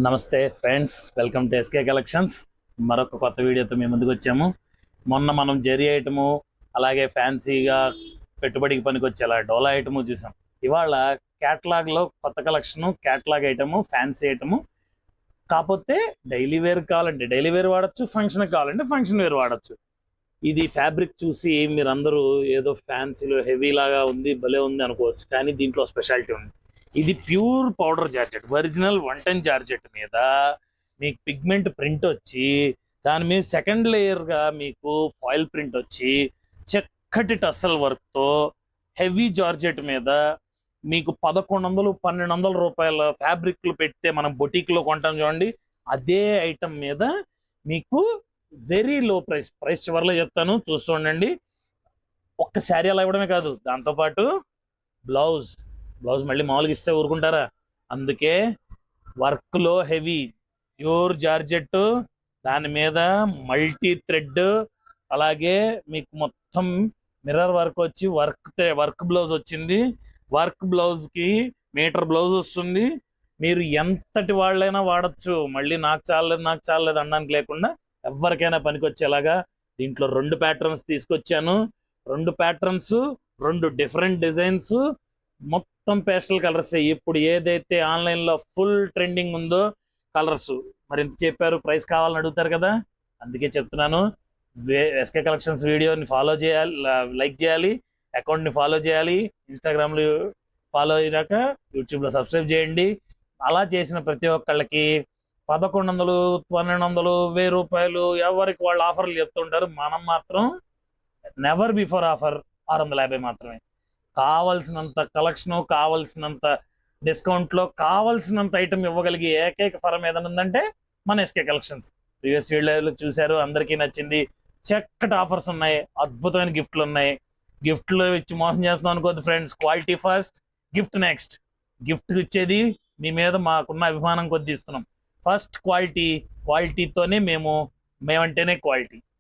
నమస్తే friends, welcome to SK collections. మరొక కొత్త వీడియోతో మేము ముందుకు వచ్చాము. మొన్న మనం జెరీ ఐటము, అలాగే ఫ్యాన్సీగా పెట్టుబడికి పనికొచ్చేలా డోలా ఐటము చూసాం. ఇవాళ క్యాటలాగ్లో కొత్త collection, catalogue item, fancy item. కాకపోతే డైలీ వేర్ కావాలంటే డైలీ వేర్ వాడచ్చు, ఫంక్షన్ కావాలంటే ఫంక్షన్ వేర్ వాడచ్చు. ఇది ఫ్యాబ్రిక్ చూసి మీరందరూ ఏదో ఫ్యాన్సీలో హెవీ లాగా ఉంది, భలే ఉంది అనుకోవచ్చు. కానీ దీంట్లో స్పెషాలిటీ ఉంది. ఇది pure powder georgette, original 110 georgette మీద మీకు పిగ్మెంట్ ప్రింట్ వచ్చి, దాని మీద సెకండ్ లేయర్గా మీకు ఫాయిల్ ప్రింట్ వచ్చి, చక్కటి టస్సల్ వర్క్తో హెవీ జార్జెట్ మీద మీకు 1100-1200 రూపాయల ఫ్యాబ్రిక్లు పెడితే మనం బొటీక్లో కొంటాం చూడండి, అదే ఐటమ్ మీద మీకు వెరీ లో ప్రైస్ చివరిలో చెప్తాను, చూస్తూ ఉండండి. ఒక్క శారీ అలా ఇవ్వడమే కాదు, దాంతోపాటు బ్లౌజ్ మళ్ళీ మామూలుగా ఇస్తే ఊరుకుంటారా? అందుకే వర్క్లో హెవీ ప్యూర్ జార్జెట్, దాని మీద మల్టీ థ్రెడ్, అలాగే మీకు మొత్తం మిర్రర్ వర్క్ వచ్చి వర్క్ బ్లౌజ్ వచ్చింది. వర్క్ బ్లౌజ్కి మీటర్ బ్లౌజ్ వస్తుంది. మీరు ఎంతటి వాళ్ళైనా వాడచ్చు. మళ్ళీ నాకు చాలలేదు అనడానికి లేకుండా ఎవరికైనా పనికొచ్చేలాగా దీంట్లో 2 ప్యాటర్న్స్ తీసుకొచ్చాను. 2 ప్యాటర్న్స్, 2 డిఫరెంట్ డిజైన్స్, మొత్తం పేస్టల్ కలర్స్. ఇప్పుడు ఏదైతే ఆన్లైన్లో ఫుల్ ట్రెండింగ్ ఉందో కలర్స్. మరి ఎంత చెప్పారు, ప్రైస్ కావాలని అడుగుతారు కదా, అందుకే చెప్తున్నాను. ఎస్కే కలెక్షన్స్ వీడియోని ఫాలో చేయాలి, లైక్ చేయాలి, అకౌంట్ని ఫాలో చేయాలి, ఇన్స్టాగ్రామ్లో ఫాలో అయ్యాక యూట్యూబ్లో సబ్స్క్రైబ్ చేయండి. అలా చేసిన ప్రతి ఒక్కళ్ళకి 1100, 1200, 1000 రూపాయలు ఎవరికి వాళ్ళు ఆఫర్లు చెప్తుంటారు. మనం మాత్రం నెవర్ బిఫోర్ ఆఫర్ 650 మాత్రమే. కావలసినంత కలెక్షన్, కావలసినంత డిస్కౌంట్లో, కావలసినంత ఐటమ్ ఇవ్వగలిగే ఏకైక ఫరం ఏదైనా ఉందంటే మన ఎస్కే కలెక్షన్స్. ప్రీవియస్ వీడియోలో చూశారు, అందరికీ నచ్చింది. చక్కటి ఆఫర్స్ ఉన్నాయి, అద్భుతమైన గిఫ్ట్లు ఉన్నాయి. గిఫ్ట్లు ఇచ్చి మోసం చేస్తున్నాం అనుకోద్దు friends. Quality first, gift next. Gift ఇచ్చేది మీ మీద మాకున్న అభిమానం కొద్ది ఇస్తున్నాం. ఫస్ట్ క్వాలిటీతోనే మేమంటేనే క్వాలిటీ.